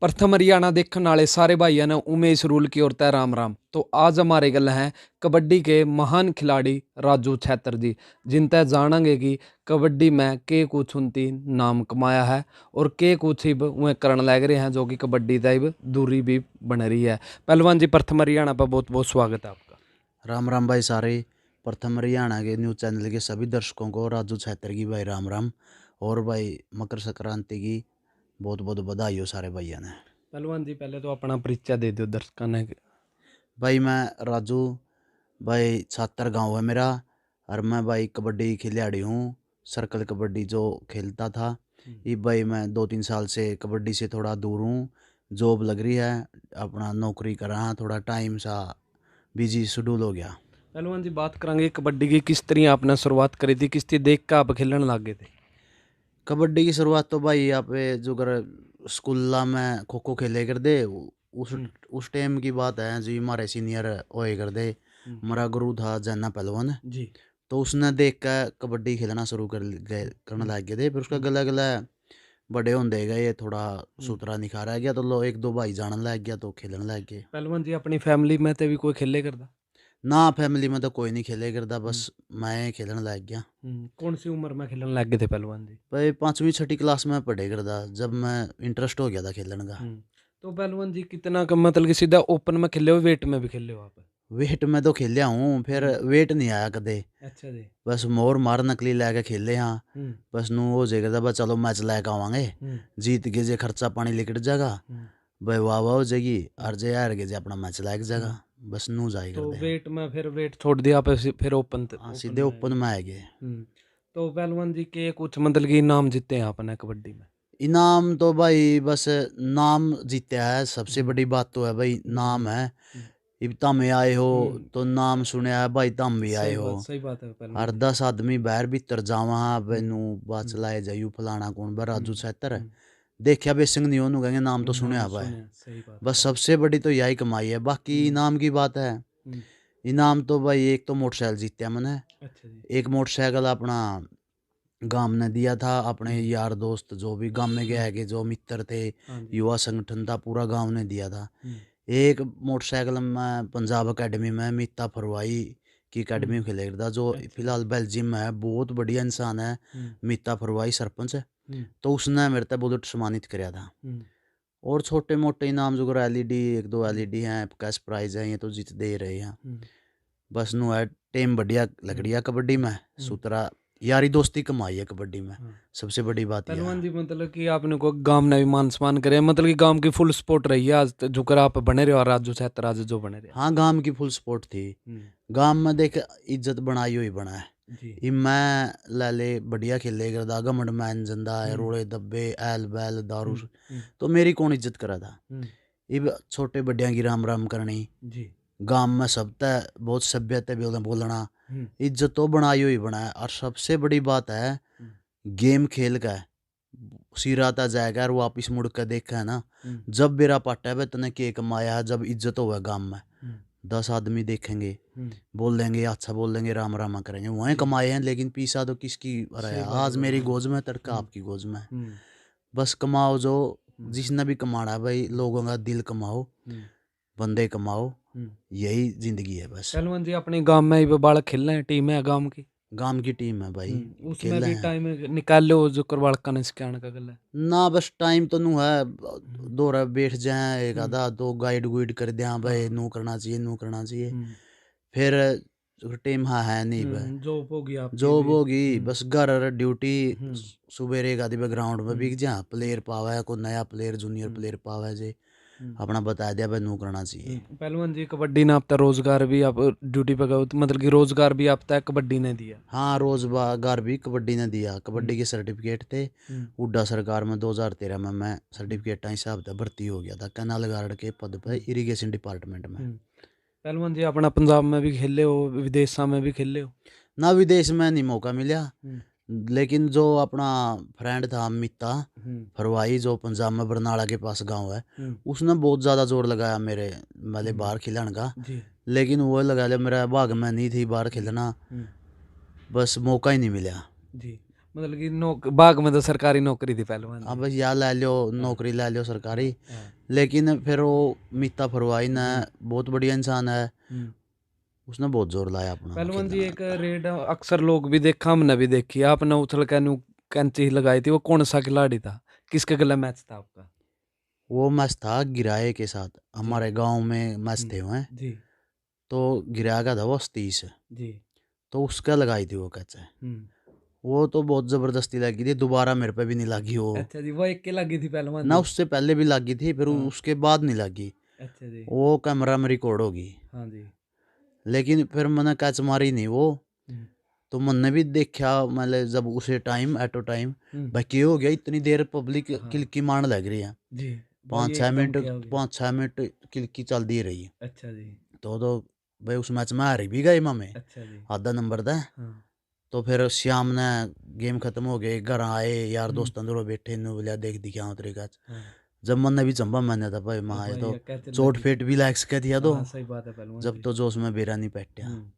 प्रथम हरियाणा देखने वाले सारे भाइयों ने उमेश रूल की ओर तय राम राम। तो आज हमारे गल हैं कबड्डी के महान खिलाड़ी राजू छैत्र जी, जिनते जानेंगे कि कबड्डी में के कुछ उनती नाम कमाया है और के कुछ ही वह करण लग रहे हैं, जो कि कबड्डी तब दूरी भी बन रही है। पहलवान जी, प्रथम हरियाणा पर बहुत बहुत स्वागत है आपका। राम राम भाई सारे। प्रथम हरियाणा के न्यूज़ चैनल के सभी दर्शकों को राजू छैत्र की भाई राम राम। और भाई मकर संक्रांति की बहुत बहुत बधाई हो सारे भैया ने। पहलवान जी, पहले तो अपना परिचय दे दो दर्शकों ने। भाई मैं राजू, भाई छात्र गांव है मेरा, और मैं भाई कबड्डी खिलाड़ी हूँ। सर्कल कबड्डी जो खेलता था, ये भाई मैं 2-3 साल से कबड्डी से थोड़ा दूर हूँ। जॉब लग रही है, अपना नौकरी कर रहा, थोड़ा टाइम सा बिजी शेड्यूल हो गया। पहलवान जी, बात करेंगे कबड्डी की, किस तरह आपने शुरुआत करी थी, किस तरह देख कर आप खेलने लग गए थे। कबड्डी की शुरुआत तो भाई यहाँ पे जो कर स्कूल में खो खो खेले कर दे, उस हम्म, उस टाइम की बात है जी। हमारे सीनियर होए कर दे, हम्म, हमारा गुरु था जैना पहलवान। जी। तो उसने देख कर कबड्डी खेलना शुरू कर गए करने हम्म, लग गए थे। फिर उसका हम्म, गला गला बड़े होंदे गए, ये थोड़ा हम्म। सुथरा निखारा गया, तो लो एक दो भाई जानने लग गया तो खेलने लग गए। पहलवान जी, अपनी फैमिली में तो भी कोई खेले करता। ना फैमिली में तो कोई नहीं खेले करता, हम्म, बस मैं खेलने लग गया। कौन सी उम्र में खेलने लग गए थे पहलवान जी। भाई 5वीं 6ठी क्लास में पढ़े करता जब मैं इंटरेस्ट हो गया था खेलने का। तो पहलवान जी, कितना का मतलब कि सीधा ओपन में खेले हो, वेट में भी खेले हो आप। वेट में तो खेलिया हूँ, फिर हम्म, वेट नहीं आया कदे। अच्छा जी। बस मोर मार नकली लैके खेले हाँ। हम्म, बस नू हो जाएगा बस, चलो मैच लैके आवांगे, हम्म, जीत के जे खर्चा पानी लिकट जाएगा, हम्म, भाई वाह वाह हो जाएगी। हम्म, और जे हार के जे अपना मैच लैक हम्म। जाएगा, बस नू जाए तो कर दे हाँ। वेट में फिर वेट छोड़ दिया आप, फिर ओपन हाँ, ओपन सीधे में आ ओपन गए। में आ गए। तो पहलवान जी के कुछ मतलब कि इनाम जीते हैं आपने कबड्डी में। इनाम तो भाई बस नाम जीता है, सबसे हम्म, बड़ी बात तो है भाई हम्म, नाम है। हम्म, इब तम आए हो हम्म। तो नाम सुनया है भाई, तम भी आए हो। सही बात है और पहलवान जी। 10 आदमी बाहर भीतर जावा हम्म, बेनू बात हम्म, चलाए जायू फलाना कौन बा राजू हम्म, छैत्र। हम्म। देखा बेसिंग नहीं होनू कहेंगे नाम तो सुने नाम अब है। सुने, सही बात है बस पहलवान। सबसे बड़ी तो यही कमाई है। बाकी हम्म, इनाम की बात है, हम्म। इनाम तो भाई एक तो मोटरसाइकिल जीत्या मैंने। अच्छा जी। एक मोटरसाइकिल अपना गांव ने दिया था, अपने हम्म, यार दोस्त जो भी गांव में हाँ, गए के जो मित्र थे, हाँ जी। युवा संगठन था, पूरा गांव ने दिया था। हम्म, एक मोटरसाइकिल मैं पंजाब अकेडमी में मीता फरवाई की अकेडमी हम्म। में खेले था, जो अच्छा जी। फिलहाल बेल्जियम में है, बहुत बढ़िया इंसान है। हम्म, मीता फरवाई सरपंच है। हम्म, तो उसने मेरे तक बुलेट सम्मानित कराया था। हम्म, और छोटे मोटे इनाम जो एलईडी, एक दो हम्म, एलईडी हैं, कैश प्राइज है, ये तो जीत दे ही रहे हैं। हम्म, बस नु है टीम बढ़िया हम्म, लगड़िया कबड्डी हम्म, में। हम्म। सूत्रा यारी दोस्ती कमाई है कबड्डी में, हाँ। सबसे बड़ी बात यह है। पहलवान जी, मतलब कि आपने को गांव ने भी मान सम्मान करे, मतलब कि गांव की फुल सपोर्ट रही है आज जो कर आप बने रहे हो, और राजू छेत्र आज जो बने रहे। हाँ, गांव की फुल सपोर्ट थी। हम्म, गांव में देख इज्जत बनाई हुई बना है। जी। ये मैं लाले बढ़िया खेले करदा, घमंड मैन जंदा है, हम्म, रोड़े दब्बे एल बैल दारू हम्म, हम्म, तो मेरी कौन इज्जत करा था। हम्म, इब छोटे बड़िया की राम राम करनी, जी। गांव में सब तय बहुत सभ्यता बोलना, हम्म, इज्जत तो बनाई हुई बना है। और सबसे बड़ी बात है, हम्म, गेम खेल का है, सिराता जाएगा और वापिस मुड़ कर देखा है ना। हम्म, जब मेरा पट्टा है तने के कमाया है, जब इज्जत होगा गांव में, हम्म, 10 आदमी देखेंगे, हम्म, बोल देंगे अच्छा, बोल देंगे राम रामा करेंगे, वहीं जी। कमाए हैं। लेकिन पीसा तो किसकी रहा, सही बात है आज मेरी पहलवान जी। गोज में, तड़का हम्म, आपकी गोज में। हम्म, बस कमाओ, जो हम्म, जिसने भी कमाना है भाई, हम्म, लोगों का दिल कमाओ, हम्म, बंदे कमाओ, हम्म। यही जिंदगी है बस। पहलवान जी, अपने गांव में ही बालक खेल रहे हैं, टीम है गांव की। गांव की टीम है भाई, उसमें खेले भी हैं। टाइम निकाल लो जो कर बालका ने सिखाने का गल है। ना बस टाइम तो नू है, हम्म, दौरा बैठ जाए एक हम्म, आधा, तो गाइड गुइड कर दिया भाई, हाँ। नू करना चाहिए, नू करना चाहिए। हम्म, फिर टीम हाँ है नहीं भाई, जॉब होगी आपकी जॉब भी। होगी बस घर ड्यूटी। हम्म, सुबह एक आधी ग्राउंड में हम्म, बिक जा, हम्म, प्लेयर पावा है, कोई नया प्लेयर जूनियर हम्म, प्लेयर पावा है जे, हम्म, अपना बता दिया भाई नू करना चाहिए। पहलवान जी, कबड्डी ने आप तक रोजगार भी, आप ड्यूटी पे गए हो तो मतलब कि रोजगार भी आप तक कबड्डी ने दिया। हाँ, रोजगार भी कबड्डी ने दिया। हम्म, कबड्डी के सर्टिफिकेट थे। हम्म, हुड्डा सरकार में 2013 में मैं हम्म, सर्टिफिकेट हिसाब से भर्ती हो गया था, कैनाल गार्ड के पद पर, हम्म, इरिगेशन डिपार्टमेंट में। हम्म। पहलवान जी, अपना पंजाब में भी खेले हो, विदेशा में भी खेले हो। ना विदेश में नहीं मौका मिला, हम्म, लेकिन जो अपना फ्रेंड था मित्ता हम्म, फरवाई, जो पंजाब में बरनाला के पास गांव है, हम्म, उसने बहुत ज़्यादा जोर लगाया मेरे मतलब हम्म, बाहर खिलाने का। जी, लेकिन वो लगा लिया, मेरा भाग में नहीं थी बाहर हम्म, खेलना, हम्म, बस मौका ही नहीं मिला। जी। मतलब कि बाग में तो सरकारी नौकरी थी पहलवान अब जी। या ले लो हाँ, नौकरी ले लो सरकारी, हाँ, लेकिन फिर वो मीता फरवाई ने जी। बहुत बढ़िया इंसान है, हुँ। उसने बहुत जोर लाया अपना में पहलवान जी खेलने एक पे। रेड अक्सर लोग भी देखा हमने भी देखी है, आपने उछल कैंची लगाई थी, वो कौन-सा खिलाड़ी था? किसके गले मैच था आपका? वो मैच था गिराए के साथ, जी। हमारे गांव में मैच हुँ। थे वह, जी, तो गिराया का था वो 30, जी। तो उसका लगाई थी वो कैच। हुँ। वो तो बहुत ज़बरदस्ती लगी थी, दोबारा मेरे पे भी नहीं लगी वो। अच्छा जी, वो एक के लगी थी पहलवान ना जी? उससे पहले भी लगी थी, फिर हाँ। उसके बाद नहीं लगी। अच्छा जी। वो कैमरा में रिकॉर्ड होगी, हाँ जी। लेकिन फिर मैंने कैच मारी नहीं वो। हुँ। तो मैंने भी देखा, मतलब जब उसे टाइम एट अ टाइम, हुँ। भाई क्या हो गया इतनी देर पब्लिक हाँ। किलकी मारने लग रही है। जी। भाई पाँच छः एकदम मिनट क्या हो गया? 5-6 मिनट किलकी चलती रही। अच्छा जी। तो भाई उस मैच में हारी भी गए मामे, अच्छा जी। आधा नंबर था। हाँ। तो फिर शाम ने गेम खत्म हो गए, घर आए, यार हुँ। दोस्तों दोनों बैठे नु बोलिया देख दी क्या उतरे कैच। हाँ। जब मन भी चंबा मैंने था भाई अरे माँ ये भाई तो ये कैसे चोट लगी फेट थी? भी लाग सके दिया तो, हाँ, सही बात है पहलवान जब जी। तो जोश में बेरा नहीं पैट्या। हुँ।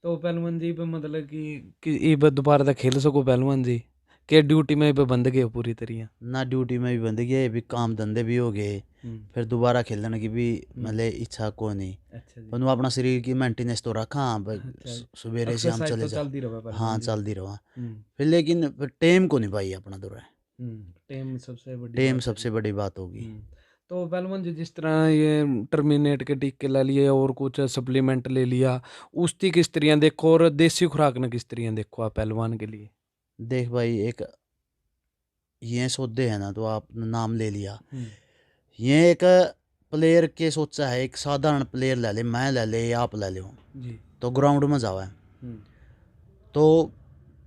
तो पहलवान जी पे मतलब कि इब दोबारा तक खेल सको पहलवान जी? के ड्यूटी में पे बंद गए हो पूरी तरीया? ना ड्यूटी में भी बंद गए, भी काम धंधे भी हो गए, हुँ। फिर दोबारा खेलने की भी हुँ। मतलब इच्छा को नहीं। अच्छा जी। पर वो अपना शरीर की मेंटेनेंस तो रखा, हाँ भाई अच्छा। सवेरे शाम एक्सरसाइज़ चले तो जा। चलती रहे हाँ पहलवान जी। चलती रहा। हुँ। फिर लेकिन फिर टेम को नहीं पाई अपना दौरा, हुँ। टेम सबसे बड़ी टेम बात है सबसे जी। बड़ी बात होगी। हुँ। तो पहलवान जी जिस तरह ये टर्मिनेट के टीके ले लिए और कुछ सप्लीमेंट ले लिया, उसकी किस तरह देखो और देसी खुराक ने किस तरह देखो आप पहलवान के लिए? देख भाई, एक ये सौदे है ना, तो आप नाम ले लिया, हुँ। ये एक प्लेयर के सोचा है, एक साधारण प्लेयर ले ले, मैं ले ले या आप ले लो, जी। तो ग्राउंड में जावा है, हुँ। तो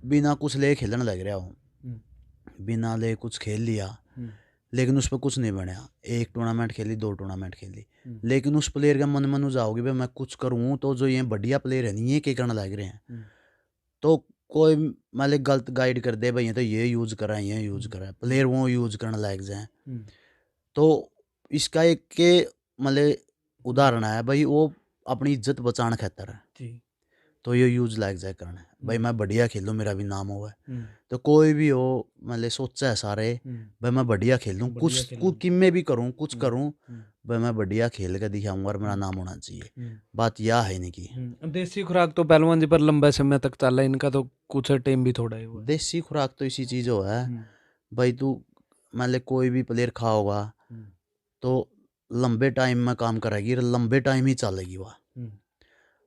बिना कुछ ले खेलने लग रहा हूँ, हुँ। बिना ले कुछ खेल लिया, हुँ। लेकिन उस पर कुछ नहीं बनया। एक टूर्नामेंट खेली, 2 टूर्नामेंट खेली, हुँ। लेकिन उस प्लेयर के मन में जाओगे भाई मैं कुछ करूँ, तो जो ये बढ़िया प्लेयर है नहीं ये क्या करने लग रहे हैं, हुँ। तो कोई मतलब गलत गाइड कर दे भाई, ये तो ये यूज़ करा है, ये यूज़ हुँ। करा है, हुँ। प्लेयर वो यूज़ करने लग जाए। हुँ। तो इसका एक के मतलब हुँ। उदाहरण है भाई, वो अपनी इज्जत बचाने खातर है, जी। तो ये यूज़ लाइक जाए करना है भाई, हुँ। मैं बढ़िया खेलूँ मेरा भी नाम हुआ है। हुँ। तो कोई भी हो मतलब सोचा है सारे, हुँ। भाई मैं बढ़िया खेलूँ, बढ़िया कुछ कुछ खेलूँ। किम में भी करूँ, कुछ हुँ। करूँ, हुँ। भाई मैं बढ़िया खेल के दिखाऊंगा और मेरा हुँ। नाम होना चाहिए। हुँ। बात यह है नहीं कि देसी खुराक तो पहलवान जी पर लंबे समय तक चला है, इनका तो कुछ टाइम भी थोड़ा ही हुआ है। देसी खुराक तो इसी चीज़ हो है हुँ। भाई, तू मतलब कोई भी प्लेयर खाओगा हुँ। तो लंबे टाइम में काम करेगी और लंबे टाइम ही चलेगी वह। हुँ।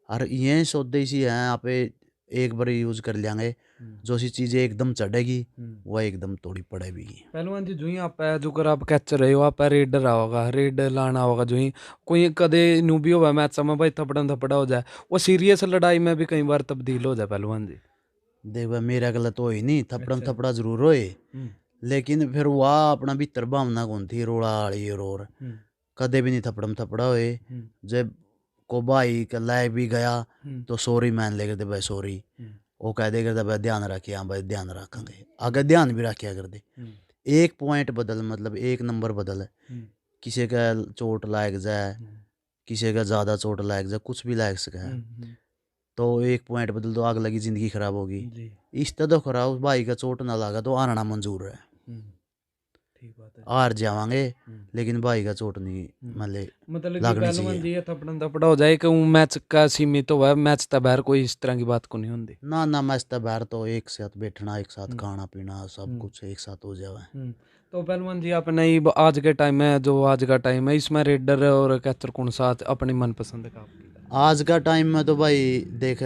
और ये सौदे इसी हैं यहाँ पे, एक बार यूज़ कर लेंगे, हुँ। जो सी चीज़ें एकदम चढ़ेगी हुँ। वह एकदम तोड़ी पड़ेगी। पहलवान जी जो ही आप जो कर आप कैच रहे हो आप रेड रहा होगा रेड लाना होगा जो ही कोई कदे न्यू भी हो मैच में भाई थपड़ा थपड़ा हो जाए वो सीरियस लड़ाई में भी कई बार तब्दील हो जाए पहलवान जी। देख भाई मेरा गलत हो ही नहीं, थपड़म अच्छा। थपड़ा जरूर होए, हुँ। लेकिन फिर वाह अपना भीतर भावना कौन थी रोड़ा वाली और हुँ। कदे भी नहीं थपड़म थपड़ा होए। हुँ। जब को भाई का लै भी गया हुँ। तो सॉरी मान ले करते भाई सॉरी, हुँ। वो कह दे करते भाई ध्यान रखिए, हाँ भाई ध्यान हुँ। रखेंगे, हुँ। अगर ध्यान भी रखिया कर दे। हुँ। एक पॉइंट बदल मतलब एक नंबर बदल, हुँ। किसी का चोट लाग जाए, हुँ। किसी का ज़्यादा चोट लाग जाए, कुछ भी लाग सके है, हुँ। हुँ। तो एक पॉइंट बदल तो आग लगी ज़िंदगी खराब होगी। जी। इस तरह तो खराब भाई का चोट ना लगा तो आना मंजूर है, हुँ। ठीक बात है जी। हार जावांगे, हुँ। लेकिन भाई का चोट नहीं हुँ। मतलब मतलब कि लागनी पहलवान चाहिए। जी ये थपड़ा थपड़ा हो जाए कि वो मैच का सीमित हुआ है मैच तक बाहर कोई इस तरह की बात को नहीं होती। ना ना मस्त है बाहर, तो एक साथ बैठना, एक साथ हुँ। खाना पीना, सब हुँ। कुछ एक साथ हो जावे। हुँ। तो पहलवान जी आपने ये आज के टाइम में जो आज का टाइम है इसमें रेडर और कैचर कौन सा अपनी मनपसंद का आपकी तरह? आज का टाइम में तो भाई देख,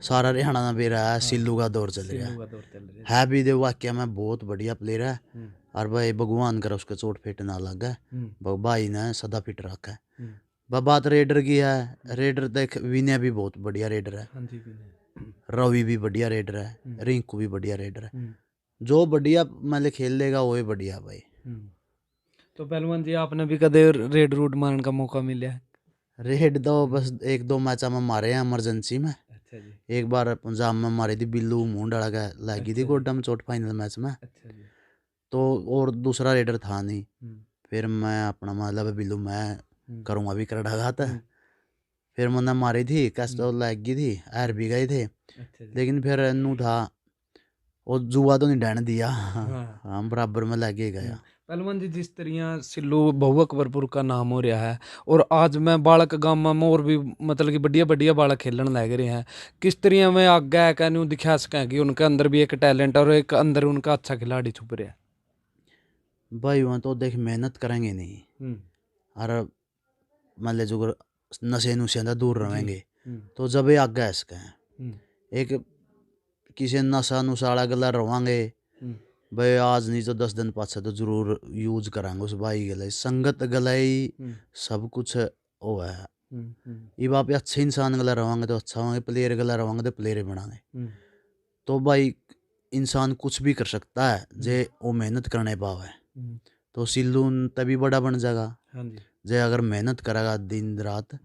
सारा हरियाणा ना भी रहा है, हाँ, सिल्लू का दौर चल रहा सिल्लू का दौर चल रहा है जी। है भी दे वाक्य में बहुत बढ़िया प्लेयर है। हुँ। और भाई भगवान कर उसके चोट फिट ना लगे, हुँ। भाई ने सदा फिट रखा है। हुँ। बात रेडर की है, हुँ। रेडर देख विनय भी बहुत बढ़िया रेडर है, हाँ जी, विनय। रवि भी बढ़िया रेडर है, हुँ। रिंकू भी बढ़िया रेडर है। हुँ। जो बढ़िया मतलब खेल लेगा वो ही बढ़िया भाई। हुँ। तो पहलवान जी आपने भी कदे रेड रूट मारने का मौका मिला है? रेड दो हुँ। बस एक दो मैच में मारे हैं इमरजेंसी में। अच्छा जी। एक बार पंजाब में मारी थी, बिल्लू मुंह डाला के लगी थी अच्छा जी। गोड्डा में चोट फाइनल मैच में। अच्छा जी। तो और दूसरा रेडर था नहीं, हुँ। फिर मैं अपना मतलब बिल्लू मैं हुँ। करूँगा भी कर डागा था। हुँ। फिर मैंने मारी थी, कैच हुँ। तो लग गई थी, हार हुँ। भी गए थे, अच्छा जी। लेकिन फिर नू था वो जुआ तो नहीं डहन दिया। हाँ। हम बराबर में लेके गया। पहलवान जी जिस तरह सिल्लू बहु अकबरपुर का नाम हो रहा है और आज मैं बालक गाँव में और भी मतलब कि बढ़िया बढ़िया बालक खेलन लग रहे हैं, किस तरह में आगे है कहने दिखा सकें कि उनके अंदर भी एक टैलेंट और एक अंदर उनका अच्छा खिलाड़ी छुप रहा है। भाई वहाँ तो देख मेहनत करेंगे नहीं और मान ले जो अगर नशे नुशे से दूर जी। रहेंगे तो जब ये आगे इसके हैं एक किसी नशा नुशाला गला रवांगे भाई आज नहीं तो 10 दिन पाछे तो जरूर यूज करांगे उस भाई गले संगत गले ही सब कुछ वो है। ये आप अच्छे इंसान गला रवांगे तो अच्छा होंगे, प्लेयर गला रवांगे तो प्लेयर बनाएंगे। तो भाई इंसान कुछ भी कर सकता है जे वो मेहनत करने पावे। तो सिल्लू तभी बड़ा बन जाएगा हाँ जी। जे अगर मेहनत करेगा दिन रात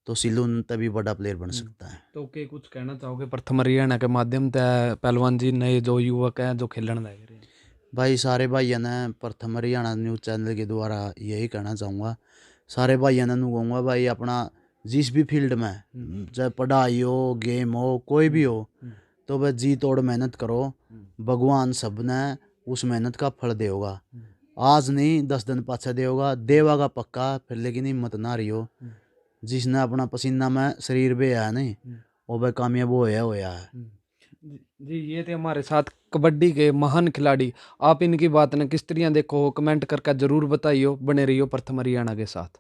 तो सिल्लू तभी बड़ा प्लेयर बन सकता है। तो के कुछ कहना चाहोगे प्रथम हरियाणा के माध्यम से पहलवान जी नए जो युवक हैं जो खेलन लग रहे हैं? भाई सारे भाइयों ने प्रथम हरियाणा न्यूज़ चैनल के द्वारा यही कहना चाहूँगा, सारे भाइयों ने कहूँगा भाई अपना जिस भी फील्ड में चाहे पढ़ाई हो गेम हो कोई भी हो तो वह जी तोड़ मेहनत करो, भगवान सब ने उस मेहनत का फल देगा। आज नहीं 10 दिन पाछे देगा, देगा पक्का फिर, लेकिन हिम्मत ना रही हो। जिसने अपना पसीना में शरीर पे है नहीं वो भाई कामयाब होया है। जी ये थे हमारे साथ कबड्डी के महान खिलाड़ी। आप इनकी बात ने किस तरह देखो कमेंट करके जरूर बताइयो। बने रहियो प्रथम हरियाणा के साथ।